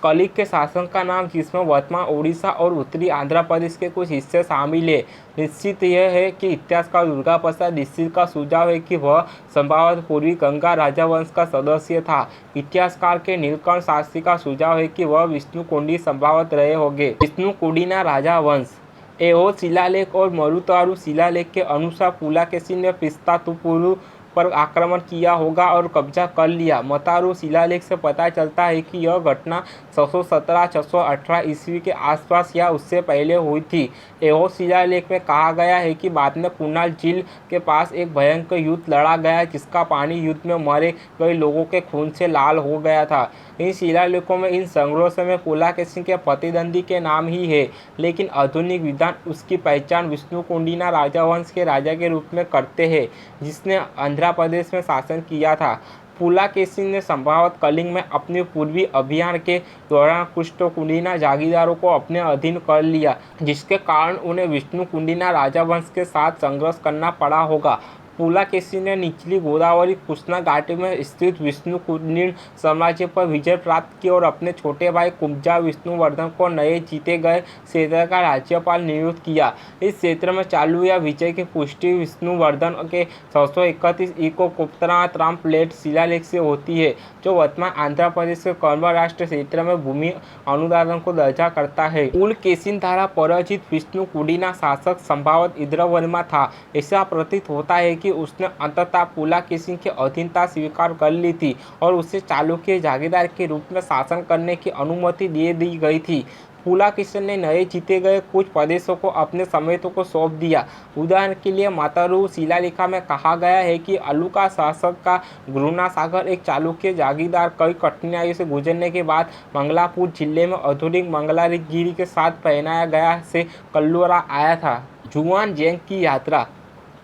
कलिंग के शासन का नाम, जिसमें वर्तमान ओडिशा और उत्तरी आंध्र प्रदेश के कुछ हिस्से शामिल है। निश्चित यह है कि इतिहासकार दुर्गा प्रसाद दीक्षित का सुझाव है कि वह संभवतः पूर्वी गंगा राजवंश का सदस्य था। इतिहासकार के नीलकंठ शास्त्री का सुझाव है कि वह विष्णुकुंडी संभवतः रहे होंगे। विष्णुकुंडिना राजवंश। ऐहोल शिलालेख और मरुतारु शिलालेख के अनुसार पुलकेशिन ने पिस्तापुरु पर आक्रमण किया होगा और कब्जा कर लिया। मतारू शिलालेख से पता चलता है कि यह घटना 617-618 ईस्वी के आसपास या उससे पहले हुई थी। ऐहोल शिलालेख में कहा गया है कि बाद में कुणाल झील के पास एक भयंकर युद्ध लड़ा गया, जिसका पानी युद्ध में मरे गए लोगों के खून से लाल हो गया था। इन शिलालेखों में इन संघर्षों में पुलकेशिन के प्रतिद्वंदी के नाम ही है, लेकिन आधुनिक विद्वान उसकी पहचान विष्णुकुंडिना राजवंश के राजा के रूप में करते हैं, जिसने आंध्र प्रदेश में शासन किया था। पुलकेशिन ने संभवतः कलिंग में अपने पूर्वी अभियान के दौरान कुष्ठकुंडिना जागीरदारों को अपने अधीन कर लिया, जिसके कारण उन्हें विष्णुकुंडिना राजवंश के साथ संघर्ष करना पड़ा होगा। पुलकेशिन ने निचली गोदावरी कृष्णा घाटी में स्थित विष्णुकुंडिन साम्राज्य पर विजय प्राप्त की और अपने छोटे भाई कुब्जा विष्णुवर्धन को नए जीते गए क्षेत्र का राज्यपाल नियुक्त किया। इस क्षेत्र में चालू या विजय की पुष्टि विष्णुवर्धन के 631 ईको गुप्तनाथ राम प्लेट शिलालेख से होती है, जो वर्तमान आंध्र प्रदेश के कर्म राष्ट्र क्षेत्र में भूमि अनुदान को दर्जा करता है। पुलकेशिन द्वारा पराजित विष्णुकुंडिना शासक संभवतः इंद्रवर्मा था। ऐसा प्रतीत होता है कि उसने अंततः पुलकेशिन की अधीनता स्वीकार कर ली थी और उसे चालुक्य जागीरदार के रूप में शासन करने की अनुमति दे दी गई थी। पुलकेशिन ने नए जीते गए कुछ प्रदेशों को अपने समेतों को सौंप दिया। उदाहरण के लिए मातारू शिलालेखा में कहा गया है कि अलुका शासक का गुरुनासागर एक चालुक्य जागीरदार कई कठिनाइयों से गुजरने के बाद मंगलापुर जिले में आधुनिक मंगलागिरी के साथ पहनाया गया से कल्लूरा आया था। जुआन जैंग की यात्रा।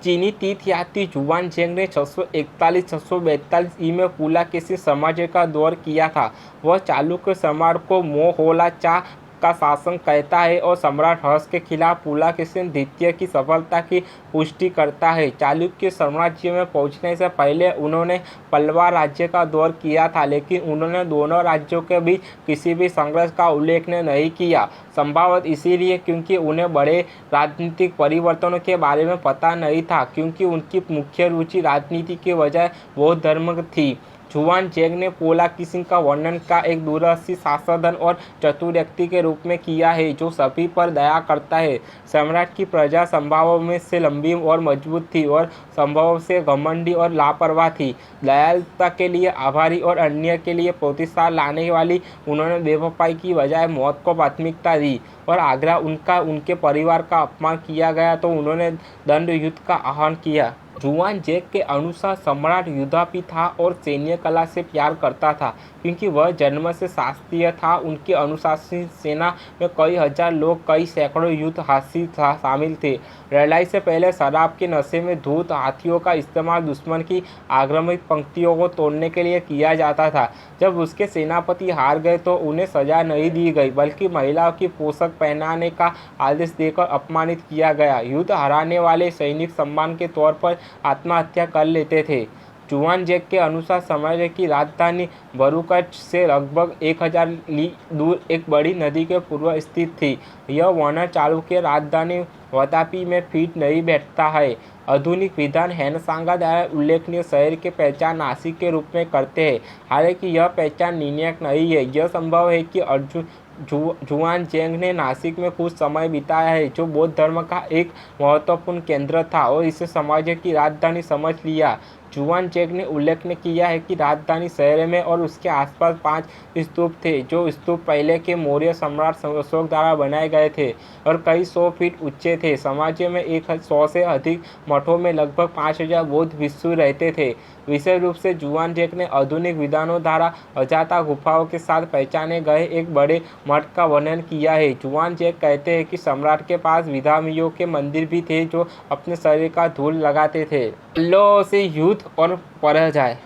चीनी तीर्थयात्री जुआन जैंग ने 641-642 ई में पुलकेशिन साम्राज्य का दौर किया था। वह चालुक्य सम्राट को मोहोलाचा का शासन कहता है और सम्राट हर्ष के खिलाफ पुलकेशिन द्वितीय की सफलता की पुष्टि करता है। चालुक्य साम्राज्य में पहुंचने से पहले उन्होंने पल्लवा राज्य का दौर किया था, लेकिन उन्होंने दोनों राज्यों के बीच किसी भी संघर्ष का उल्लेख नहीं किया, संभवतः इसीलिए क्योंकि उन्हें बड़े राजनीतिक परिवर्तनों के बारे में पता नहीं था, क्योंकि उनकी मुख्य रुचि राजनीति के बजाय बौद्ध धर्म थी। जुआन जैंग ने पुलकेशिन का वर्णन का एक दूरदर्शी शासक और चतुर व्यक्ति के रूप में किया है, जो सभी पर दया करता है। सम्राट की प्रजा संभव में से लंबी और मजबूत थी और संभव से घमंडी और लापरवाह थी। दयालुता के लिए आभारी और अन्य के लिए प्रोत्साहन लाने वाली, उन्होंने बेवफाई की बजाय मौत को प्राथमिकता दी और अगर उनके परिवार का अपमान किया गया तो उन्होंने दंड युद्ध का आह्वान किया। जुआन जैक के अनुसार सम्राट युद्धापी था और सैन्य कला से प्यार करता था क्योंकि वह जन्म से शास्त्रीय था। उनकी अनुशासित सेना में कई हजार लोग, कई सैकड़ों युद्ध हाथी शामिल थे। लड़ाई से पहले शराब के नशे में धूत हाथियों का इस्तेमाल दुश्मन की आक्रामक पंक्तियों को तोड़ने के लिए किया जाता था। जब उसके सेनापति हार गए तो उन्हें सजा नहीं दी गई, बल्कि महिलाओं की पोशाक पहनाने का आदेश देकर अपमानित किया गया। युद्ध हारने वाले सैनिक सम्मान के तौर पर आत्महत्या कर लेते थे। जुआन जैक के अनुसार साम्राज्य की राजधानी बरूकच से लगभग 1000 ली दूर एक बड़ी नदी के पूर्व स्थित थी। यह वर्णन चालुक्य राजधानी वातापी में फिट नहीं बैठता है। आधुनिक विद्वान हेनसांगा द्वारा उल्लेखनीय शहर की पहचान नासिक के रूप में करते हैं। हालांकि यह पहचान निर्णायक नहीं है। यह संभव है कि जुआन जैक ने नासिक में कुछ समय बिताया है, जो बौद्ध धर्म का एक महत्वपूर्ण केंद्र था, और इसे साम्राज्य की राजधानी समझ लिया। जुआन जैक ने उल्लेख किया है कि राजधानी शहर में और उसके आसपास 5 स्तूप थे, जो स्तूप पहले के मौर्य सम्राट अशोक द्वारा बनाए गए थे और कई 100 फीट ऊंचे थे। साम्राज्य में 100 से अधिक मठों में लगभग 5000 बौद्ध भिक्षु रहते थे। विशेष रूप से जुआन जैक ने आधुनिक विद्वानों द्वारा अजाता गुफाओं के साथ पहचाने गए एक बड़े मठ का वर्णन किया है। जुआन जैक कहते हैं कि सम्राट के पास विधामियों के मंदिर भी थे, जो अपने शरीर का धूल लगाते थे। पल्लवों से युद्ध और पराजय।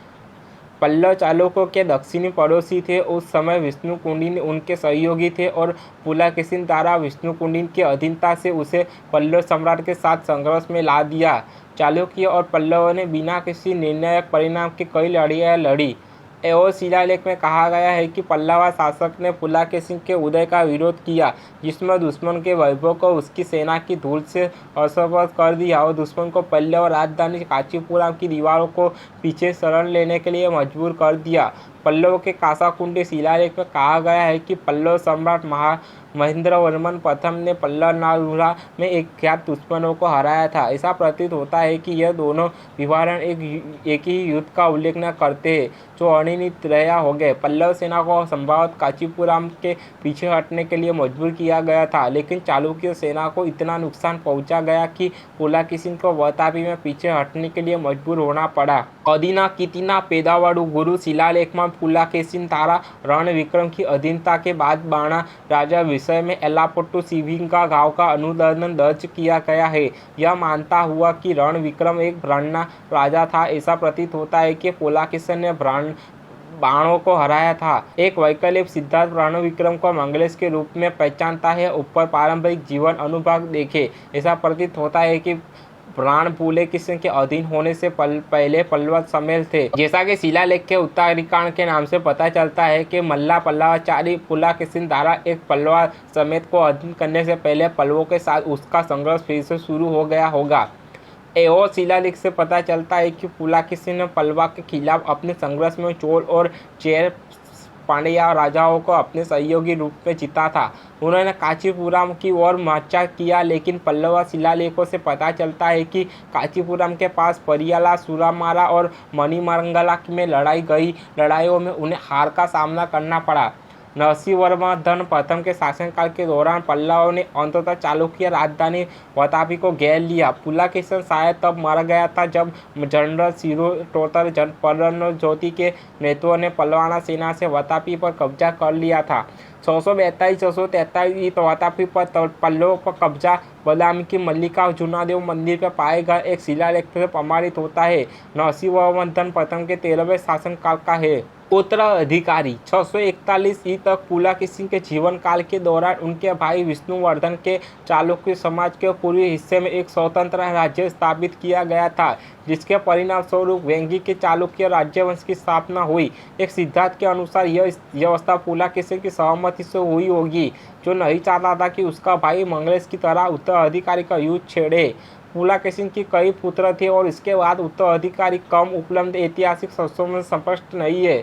पल्लव चालुक्यों के दक्षिणी पड़ोसी थे। उस समय विष्णुकुंडिन उनके सहयोगी थे और पुलकेशिन द्वारा विष्णुकुंडिन की अधीनता से उसे पल्लव सम्राट के साथ संघर्ष में ला दिया। चालुक्य और पल्लवों ने बिना किसी निर्णायक परिणाम के कई लड़ाइयाँ लड़ी। और शिलालेख में कहा गया है कि पल्लव शासक ने पुलकेशिन के उदय का विरोध किया, जिसमें दुश्मन के वैभव को उसकी सेना की धूल से असफल कर दिया और दुश्मन को पल्लव राजधानी कांचीपुरम की दीवारों को पीछे शरण लेने के लिए मजबूर कर दिया। पल्लव के कासाकुंडी शिलालेख में कहा गया है कि पल्लव सम्राट महेंद्रवर्मन प्रथम ने पल्लवनाडुरा में एक ज्ञात दुश्मनों को हराया था। ऐसा प्रतीत होता है कि यह दोनों विवरण एक ही युद्ध का उल्लेख न करते हैं, जो अनिर्णित रहा हो गए। पल्लव सेना को संभवतः कांचीपुरम के पीछे हटने के लिए मजबूर किया गया था, लेकिन चालुक्य सेना को इतना नुकसान पहुंचा गया कि पुलकेशिन को वातापी में पीछे हटने के लिए मजबूर होना पड़ा। अदीना कितिना पेदावडु गुरु शिलालेख में पुलकेशिन द्वारा रण विक्रम की अधीनता के बाद बाणा राजा विषय में एलापट्टू शिविंगा गांव का अनुदान दर्ज किया गया है। यह मानता हुआ कि रण विक्रम एक ब्राह्मण राजा था। ऐसा प्रतीत होता है कि पुलकेशिन ने बाणों को हराया था। एक वैकल्पिक सिद्धांत रणविक्रम को मंगलेश के रूप में पहचानता है। ऊपर पारंपरिक जीवन अनुभाग देखें। ऐसा प्रतीत होता है कि प्राण पुलकेशिन के अधीन होने से पहले पल्लव शामिल थे। जैसा कि शिलालेख के उत्तराधिकार के नाम से पता चलता है कि मल्ला पल्लवाचारी पुलकेशिन द्वारा एक पल्लव समेत को अधीन करने से पहले पल्लवों के साथ उसका संघर्ष फिर से शुरू हो गया होगा। और शिलालेख से पता चलता है कि पुलकेशिन ने पल्लव के खिलाफ अपने संघर्ष में चोल और चेर पांड्या राजाओं को अपने सहयोगी रूप में जीता था। उन्होंने कांचीपुरम की ओर मार्च किया, लेकिन पल्लव शिलालेखों से पता चलता है कि कांचीपुरम के पास परियाला, सुरामारा और मणिमंगला में लड़ाई गई लड़ाइयों में उन्हें हार का सामना करना पड़ा। नरसिंहवर्मन प्रथम के शासनकाल के दौरान पल्लवों ने अंततः चालुक्य राजधानी वातापी को घेर लिया। पुलकेशिन शायद तब मर गया था जब जनरल सिरोटोतर परनज्योति के नेतृत्व ने पल्लवाना सेना से वातापी पर कब्जा कर लिया था। 642-643 वातापी पर पल्लवों पर कब्जा बदामी की मल्लिका जुनादेव मंदिर पर पाए गए एक शिलालेख से प्रमाणित होता है। नरसिंहवर्मन प्रथम के 13वें शासनकाल का है। उत्तराधिकारी 641 ई तक पुलकेशिन के जीवन काल के दौरान उनके भाई विष्णुवर्धन के चालुक्य समाज के पूर्वी हिस्से में एक स्वतंत्र राज्य स्थापित किया गया था, जिसके परिणाम स्वरूप वेंगी के चालुक्य राज्यवंश की स्थापना हुई। एक सिद्धांत के अनुसार यह व्यवस्था पुलकेशिन की सहमति से हुई होगी, जो नहीं चाहता था कि उसका भाई मंगलेश की तरह उत्तराधिकारी का युद्ध छेड़े। पुलकेशिन के कई पुत्र थे और इसके बाद उत्तराधिकारी कम उपलब्ध ऐतिहासिक स्रोतों में स्पष्ट नहीं है।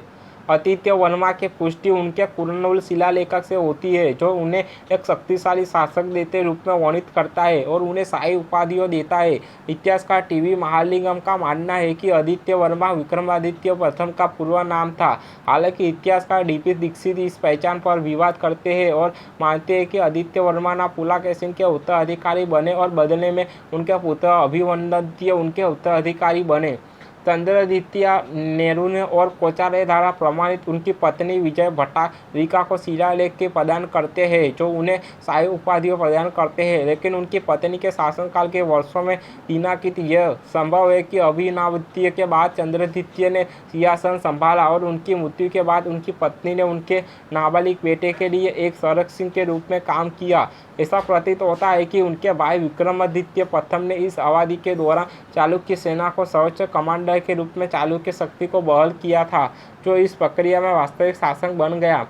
आदित्य वर्मा की पुष्टि उनके कुरनूल शिलालेख से होती है, जो उन्हें एक शक्तिशाली शासक देते रूप में वर्णित करता है और उन्हें शाही उपाधियों देता है। इतिहासकार टीवी महालिंगम का मानना है कि आदित्य वर्मा विक्रमादित्य प्रथम का पूर्व नाम था। हालांकि इतिहासकार डीपी दीक्षित इस पहचान पर विवाद करते हैं और मानते हैं कि आदित्य वर्मा ना पुलकेशिन के उत्तराधिकारी बने और बदले में उनके पुत्र अभिमन्यु उनके उत्तराधिकारी बने। चंद्रादित्य नेहरू और कोचारे द्वारा प्रमाणित उनकी पत्नी विजय भट्टारिका को शिलालेख के प्रदान करते हैं, जो उन्हें शाही उपाधियों प्रदान करते हैं। लेकिन उनकी पत्नी के शासनकाल के वर्षों में दिनांकित यह संभव है कि अभिनवद्वीप के बाद चंद्रादित्य ने सिंहासन संभाला और उनकी मृत्यु के बाद उनकी पत्नी ने उनके नाबालिग बेटे के लिए एक संरक्षक के रूप में काम किया। ऐसा प्रतीत होता है कि उनके भाई विक्रमादित्य प्रथम ने इस अवधि के दौरान चालुक्य सेना को सर्वोच्च कमांडर के रूप में चालुक्य शक्ति को बहाल किया था, जो इस प्रक्रिया में वास्तविक शासक बन गया।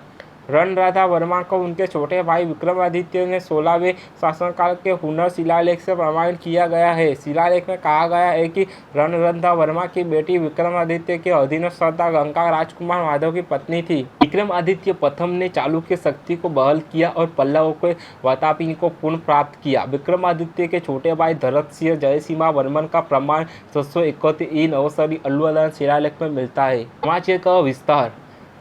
रणराधा वर्मा को उनके छोटे भाई विक्रमादित्य ने 16वें शासनकाल के हुनर शिलालेख से प्रमाणित किया गया है। शिलालेख में कहा गया है कि रणराधा वर्मा की बेटी विक्रमादित्य के अधीनस्थ श्रद्धा गंगा राजकुमार माधव की पत्नी थी। विक्रमादित्य प्रथम ने चालुक्य शक्ति को बहाल किया और पल्लवों के वातापी को पुनः प्राप्त किया। विक्रमादित्य के छोटे भाई धरत सिंह जयसिम्हा वर्मन का प्रमाण 631 अवसरी अल्लुआदान शिलालेख में मिलता है। साम्राज्य का विस्तार।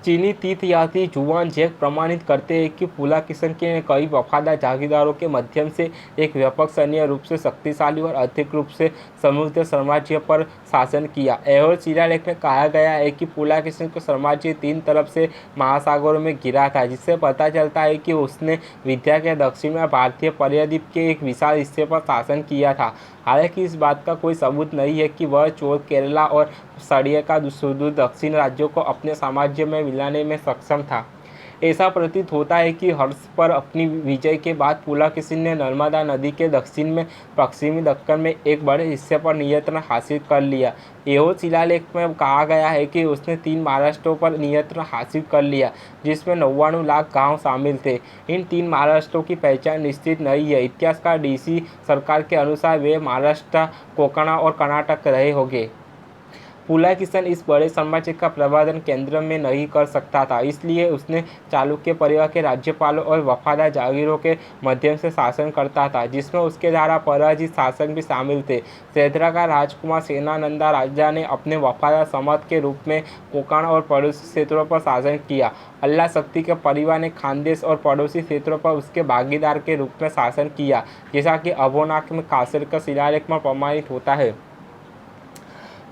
चीनी तीर्थयात्री जुआन जैक प्रमाणित करते हैं कि पुलकेशिन के कई वफादार जागीरदारों के माध्यम से एक व्यापक सैन्य रूप से शक्तिशाली और आर्थिक रूप से समृद्ध साम्राज्य पर शासन किया। ऐहोल शिलालेख में कहा गया है कि पुलकेशिन का साम्राज्य 3 तरफ से महासागरों में घिरा था, जिससे पता चलता है कि उसने विंध्य के दक्षिण में भारतीय प्रायद्वीप के एक विशाल हिस्से पर शासन किया था। हालांकि इस बात का कोई सबूत नहीं है कि वह चोल केरला और सड़िया का सुदूर दक्षिण राज्यों को अपने साम्राज्य में मिलाने में सक्षम था। ऐसा प्रतीत होता है कि हर्ष पर अपनी विजय के बाद पुलकेशिन ने नर्मदा नदी के दक्षिण में पश्चिमी दक्कन में एक बड़े हिस्से पर नियंत्रण हासिल कर लिया। ऐहोल शिलालेख में कहा गया है कि उसने 3 महाराष्ट्रों पर नियंत्रण हासिल कर लिया, जिसमें 99 लाख गांव शामिल थे। इन 3 महाराष्ट्रों की पहचान निश्चित नहीं है। इतिहासकार डीसी सरकार के अनुसार वे महाराष्ट्र, कोंकण और कर्नाटक रहे होंगे। पुलकेशिन इस बड़े साम्राज्य का प्रबंधन केंद्र में नहीं कर सकता था, इसलिए उसने चालुक्य परिवार के राज्यपालों और वफादार जागीरों के माध्यम से शासन करता था, जिसमें उसके द्वारा पराजित शासक भी शामिल थे। सेद्रा का राजकुमार सेनानंदा राजा ने अपने वफादार समर्थ के रूप में कोंकण और पड़ोसी क्षेत्रों पर शासन किया। अल्लाह शक्ति के परिवार ने खानदेश और पड़ोसी क्षेत्रों पर उसके भागीदार के रूप में शासन किया, जैसा कि अभोनाक में कासर का शिलालेख में प्रमाणित होता है।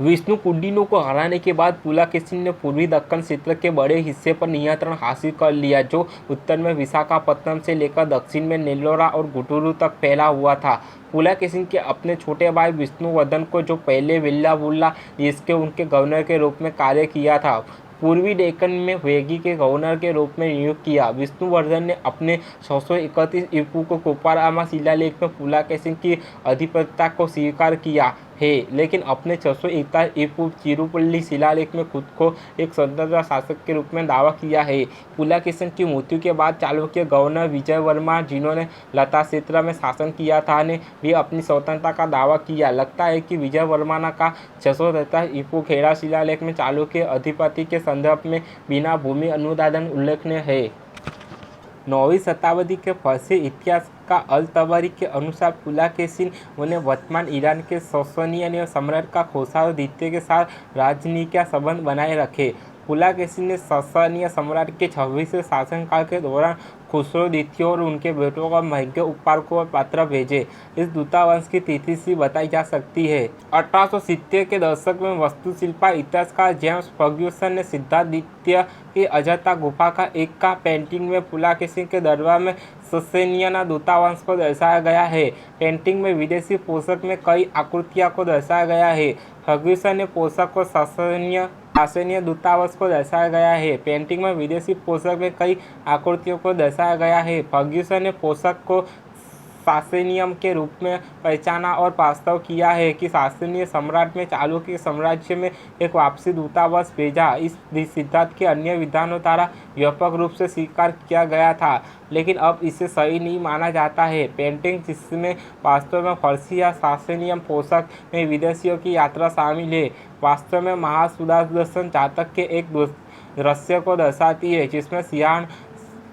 विष्णु कुंडिनों को हराने के बाद पुलकेशिन ने पूर्वी दक्कन क्षेत्र के बड़े हिस्से पर नियंत्रण हासिल कर लिया, जो उत्तर में विशाखापत्तनम से लेकर दक्षिण में नेल्लोरा और गुंटूरू तक फैला हुआ था। पुलकेशिन के अपने छोटे भाई विष्णुवर्धन को, जो पहले वेल्लामुल्ला इसके उनके गवर्नर के रूप में कार्य किया था, पूर्वी डेक्कन में वेगी के गवर्नर के रूप में नियुक्त किया। विष्णुवर्धन ने अपने 631 ईपू को कोप्पारामा शिलालेख में पुलकेशिन की आधिपत्यता को स्वीकार किया है, लेकिन अपने 641 ईपू चिरुपल्ली शिलालेख में खुद को एक स्वतंत्र शासक के रूप में दावा किया है। पुलकेशिन की मृत्यु के बाद चालुक्य गवर्नर विजय वर्मा, जिन्होंने लता क्षेत्र में शासन किया था, ने भी अपनी स्वतंत्रता का दावा किया। लगता है कि विजय वर्मा का 627 ईपू खेड़ा शिलालेख में चालुक्य अधिपति के संदर्भ में बिना भूमि अनुदान उल्लेखनीय है। 9वीं शताब्दी के फारसी इतिहास का अल तबरी के अनुसार पुलकेशिन ने वर्तमान ईरान के ससनियन सम्राट का खुसरो द्वितीय के साथ राजनीतिक संबंध बनाए रखे। पुलकेशिन ने ससनियन सम्राट के 26वें शासनकाल के दौरान खुसरो द्वितीय और उनके बेटों को महंगे उपहार को पत्र भेजे। इस दूतावास की तिथि सी बताई जा सकती है। 1870 के दशक में वास्तुशिल्पी इतिहासकार जेम्स फर्ग्यूसन ने सिद्धार्थ द्वितीय की अजंता गुफा का एक का पेंटिंग में पुलकेशिन के दरबार में ससेनियन दूतावास को दर्शाया गया है। पेंटिंग में विदेशी पोशाक में कई आकृतियों को दर्शाया गया है। फर्ग्यूसन ने पोशाक को शासनीय दूतावास को दर्शाया गया है। पेंटिंग में विदेशी पोशाक में कई आकृतियों को दर्शाया गया है। फर्ग्यूसन ने पोशाक को सासेनियम के रूप में पहचाना और वास्तव किया है कि सासेनियन सम्राट में चालुक्य साम्राज्य में एक वापसी दूतावास भेजा। इस सिद्धांत के अन्य विधानों द्वारा व्यापक रूप से स्वीकार किया गया था, लेकिन अब इसे सही नहीं माना जाता है। पेंटिंग जिसमें वास्तव में फर्सी या सासेनियन पोशाक में विदेशियों की यात्रा शामिल है, वास्तव में महासुदर्शन जातक के एक दृश्य को दर्शाती है जिसमें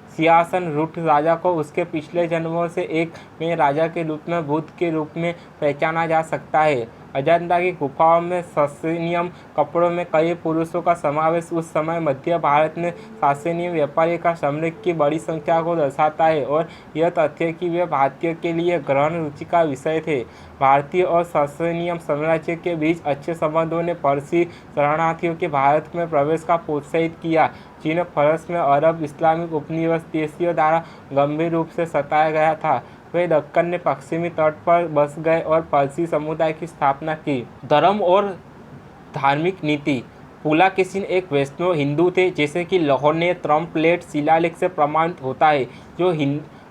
सिंहासन रूढ़ राजा को उसके पिछले जन्मों से एक में राजा के रूप में बुद्ध के रूप में पहचाना जा सकता है। अजंता की गुफाओं में सासेनियन कपड़ों में कई पुरुषों का समावेश उस समय मध्य भारत में सासेनियन व्यापारी का साम्राज्य की बड़ी संख्या को दर्शाता है, और यह तथ्य कि वे भारतीयों के लिए गहन रुचि का विषय थे। भारतीय और सासेनियन साम्राज्य के बीच अच्छे संबंधों ने फारसी शरणार्थियों के भारत में प्रवेश का प्रोत्साहित किया, जिन्हें फारस में अरब इस्लामिक उपनिवेशियों द्वारा गंभीर रूप से सताया गया था। वे दक्कन में पश्चिमी तट पर बस गए और फारसी समुदाय की स्थापना की। धर्म और धार्मिक नीति। पुलकेशिन एक वैष्णव हिंदू थे, जैसे कि लाहौर त्रमप्लेट शिलालेख से प्रमाणित होता है,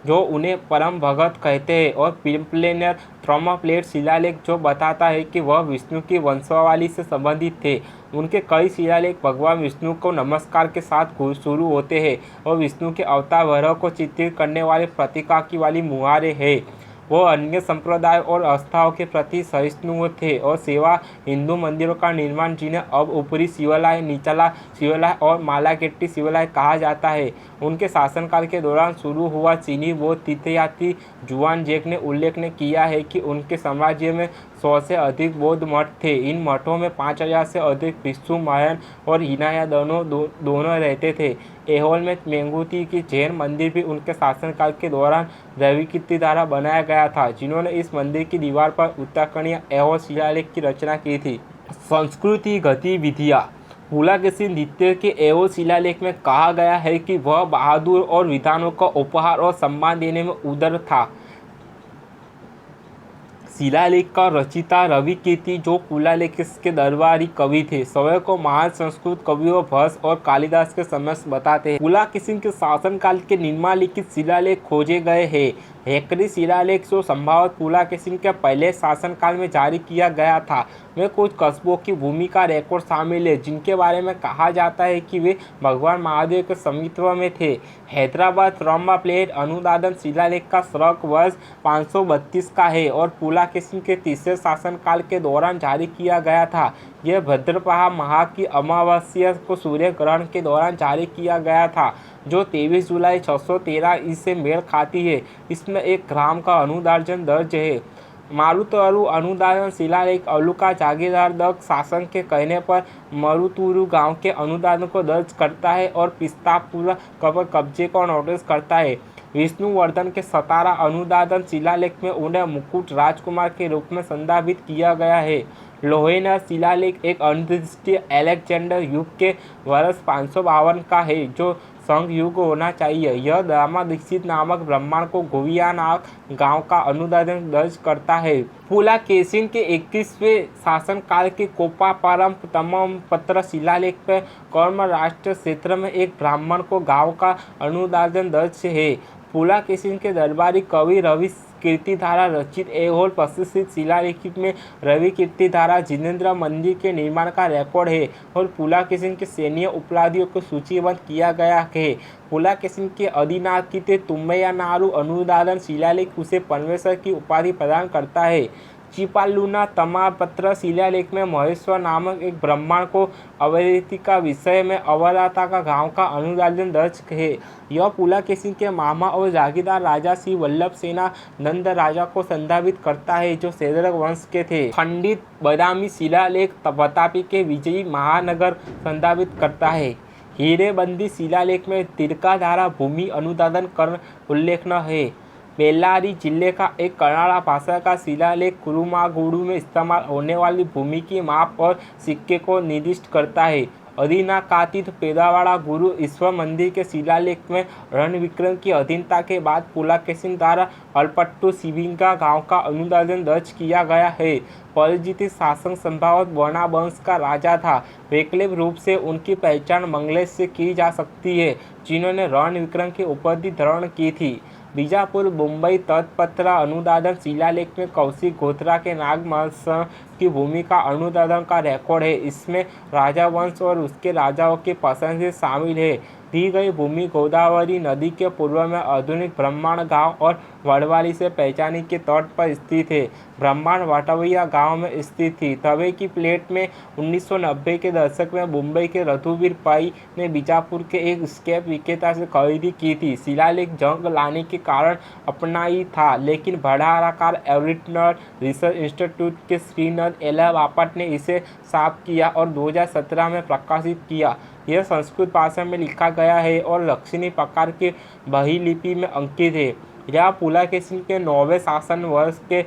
जो उन्हें परम भगत कहते हैं, और पिम्पलेनर त्रमप्लेट शिलालेख जो बताता है कि वह विष्णु की वंशावली से संबंधित थे। उनके कई शिलालेख भगवान विष्णु को नमस्कार के साथ शुरू होते हैं और विष्णु के अवतार वैभव को चित्रित करने वाले प्रतीका की वाली मुहारे हैं। वो अन्य संप्रदाय और आस्थाओं के प्रति सहिष्णु थे और सेवा हिंदू मंदिरों का निर्माण, जिन्हें अब ऊपरी शिवालय, निचला शिवालय और मालाकेट्टी शिवालय कहा जाता है, उनके शासनकाल के दौरान शुरू हुआ। चीनी बौद्ध तीर्थयात्री जुआन जैक ने उल्लेख किया है कि उनके साम्राज्य में 100 से अधिक बौद्ध मठ थे। इन मठों में 5000 से अधिक भिक्षु, महायान और हीनयान दोनों रहते थे। ऐहोल में मेंगुती की जैन मंदिर भी उनके शासनकाल के दौरान रविकीर्ति द्वारा बनाया गया था, जिन्होंने इस मंदिर की दीवार पर उत्तराखंडीय ऐहोल शिलालेख की रचना की थी। संस्कृति गतिविधियाँ। पुलकेशिन द्वितीय के ऐहोल शिलालेख में कहा गया है कि वह बहादुर और विद्वानों को उपहार और सम्मान देने में उदार था। शिलालेख का रचयिता रविकीर्ति, जो पुलकेशिन के दरबारी कवि थे, स्वयं को महान संस्कृत कवियों भास और कालिदास के समक्ष बताते हैं। पुलकेशिन के शासनकाल के निम्नलिखित शिलालेख खोजे गए हैं। हेकरी शिलालेख, जो संभवतः पुलकेशिन के पहले शासनकाल में जारी किया गया था, में कुछ कस्बों की भूमि का रिकॉर्ड शामिल है, जिनके बारे में कहा जाता है कि वे भगवान महादेव के स्वामित्व में थे। हैदराबाद त्रमप्लेट अनुदान शिलालेख का शक वर्ष 532 का है और पुलकेशिन के तीसरे शासनकाल के दौरान जारी किया गया था। यह भाद्रपद माह की अमावस्या को सूर्य ग्रहण के दौरान जारी किया गया था, जो 23 जुलाई 613 से मेल खाती है। इसमें 1 ग्राम का अनुदान दर्ज है। मारुतुरु अनुदान शिलालेख अवलुका जागीरदार दक्ष शासक के कहने पर मारुतुरु गांव के अनुदान को दर्ज करता है और पिस्तापुर पर कब्जे को नोटिस करता है। विष्णुवर्धन के 17 अनुदान शिलालेख में उन्हें मुकुट राजकुमार के रूप में संदर्भित किया गया है। लोहेनर शिलालेख एक अनिर्दिष्ट अलेक्जेंडर युग के वर्ष 552 का है, जो संघ युग होना चाहिए। यह दामा दीक्षित नामक ब्राह्मण को गोविया गांव का अनुदान दर्ज करता है। पुलकेशिन के 21वें शासनकाल के कोप्पापुरम तम्मपत्र शिलालेख पर कर्म राष्ट्र क्षेत्र में एक ब्राह्मण को गांव का अनुदान दर्ज है। पुलकेशिन के दरबारी कवि रवि कीर्तिधारा रचित ऐहोल प्रसिद्ध शिलालेख में रवि कीर्तिधारा जिनेंद्र मंदिर के निर्माण का रिकॉर्ड है और पुलकेशिन के सैन्य उपलब्धियों को सूचीबद्ध किया गया है। पुलकेशिन के अधिनायक तुम्मयनाडु अनुदान शिलालेख उसे परमेश्वर की उपाधि प्रदान करता है। चिपालुना तम्मपत्र शिलालेख में महेश्वर नामक एक ब्राह्मण को अवैधि का विषय में अवलाता का गांव का अनुदान दर्ज है। यह पुलकेशिन के मामा और जागीरदार राजा श्री वल्लभ सेना नंद राजा को संदर्भित करता है, जो शैद्रक वंश के थे। खंडित बादामी शिलालेख वातापी के विजयी महानगर संदर्भित करता है। हीरेबंदी शिलालेख में तिरकाधारा भूमि अनुदान कर उल्लेख है। बेल्लारी जिले का एक कन्नड़ा भाषा का शिलालेख कुरुमागुडु में इस्तेमाल होने वाली भूमि की माप और सिक्के को निर्दिष्ट करता है। अधीनाकातीत पेदावाड़ा गुरु ईश्वर मंदिर के शिलालेख में रणविक्रम की अधीनता के बाद पुलकेशिन द्वारा अल्पट्टू शिविंगा गांव का अनुदान दर्ज किया गया है। परिचित शासक संभवतः वर्णा वंश का राजा था। वैकल्पिक रूप से उनकी पहचान मंगलेश से की जा सकती है, जिन्होंने रणविक्रम की उपाधि धारण की थी। बीजापुर मुंबई तटपत्र अनुदान शिलालेख में कौशिक गोत्रा के नाग महोत्सव की भूमि का अनुदान का रिकॉर्ड है। इसमें राजवंश और उसके राजाओं के पसंद शामिल है। दी गई भूमि गोदावरी नदी के पूर्व में आधुनिक ब्रह्मांड गांव और वडवाली से पहचानी के तट पर स्थित है। ब्रह्मांड वटवैया गांव में स्थित थी। तवे की प्लेट में 1990 के दशक में मुंबई के रघुवीर पाई ने बीजापुर के एक स्क्रैप विक्रेता से खरीदी की थी। शिलालेख जंग लाने के कारण अपना ही था, लेकिन भंडारकर ओरिजिनल रिसर्च इंस्टीट्यूट के श्रीनाथ एल बापट ने इसे साफ किया और 2017 में प्रकाशित किया। यह संस्कृत भाषा में लिखा गया है और दक्षिणी प्रकार के बही लिपि में अंकित है। यह पुलकेशिन के 9वें शासन वर्ष के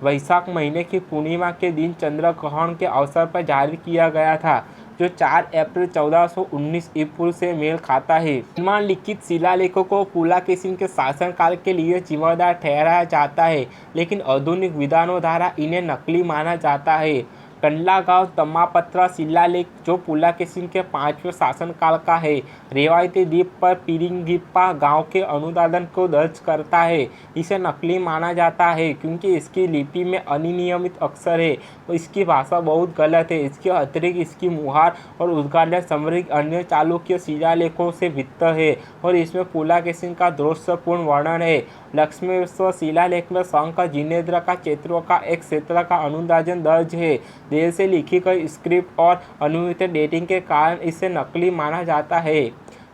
वैशाख महीने की पूर्णिमा के दिन चंद्र ग्रहण के अवसर पर जारी किया गया था, जो 4 अप्रैल 1419 ईस्वी से मेल खाता है। निम्नलिखित शिलालेखों को पुलकेशिन के शासनकाल के लिए जिम्मेदार ठहराया जाता है, लेकिन आधुनिक विद्वानों द्वारा इन्हें नकली माना जाता है। कंडला गांव तमापत्र शिलालेख, जो पुलकेशिन के 5वें शासनकाल का है, रेवायती द्वीप पर पिरिंगिप्पा गांव के अनुदान को दर्ज करता है। इसे नकली माना जाता है क्योंकि इसकी लिपि में अनियमित अक्षर है और इसकी भाषा बहुत गलत है। इसके अतिरिक्त इसकी मुहार और उद्गार संबंधित अन्य चालुक्य शिलालेखों से भिन्न है और इसमें पुलकेशिन का दोषपूर्ण वर्णन है। लक्ष्मेश्वर शिलालेख में शंख जिनेन्द्र का क्षेत्रों का एक क्षेत्र का अनुदान दर्ज है। देर से लिखी गई स्क्रिप्ट और अनुमित डेटिंग के कारण इसे नकली माना जाता है।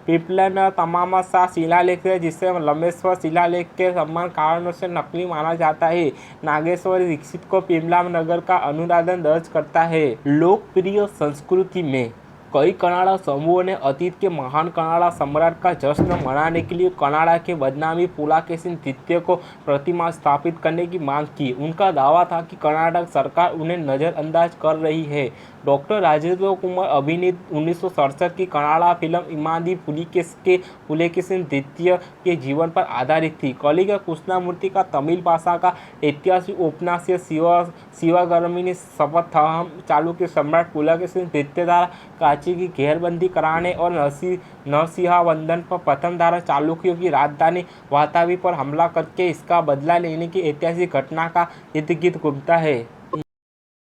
पिपलन तमामसा शिलालेख है, जिसे लम्बेश्वर शिलालेख के समान कारणों से नकली माना जाता है। नागेश्वर दीक्षित को पिपला नगर का अनुदान दर्ज करता है। लोकप्रिय संस्कृति में कई कन्नड़ समूहों ने अतीत के महान कन्नड़ सम्राट का जश्न मनाने के लिए कन्नड़ के बदनामी पुलकेशिन द्वितीय को प्रतिमा स्थापित करने की मांग की। उनका दावा था कि कर्नाटक सरकार उन्हें नज़रअंदाज कर रही है। डॉक्टर राजेंद्र कुमार अभिनीत 1967 की कन्नड़ फिल्म इमादी पुलकेशिन द्वितीय के जीवन पर आधारित थी। कलिंग कृष्णमूर्ति का तमिल भाषा का ऐतिहासिक उपन्यास शिवगामी शपथम चालुक्य सम्राट पुलकेशिन द्वितीय द्वारा की घेरबंदी कराने और नरसिंहवंदन पर प्रथम द्वारा चालुक्यों की राजधानी वातावी पर हमला करके इसका बदला लेने की ऐतिहासिक घटना का इर्द गिर्द घूमता है।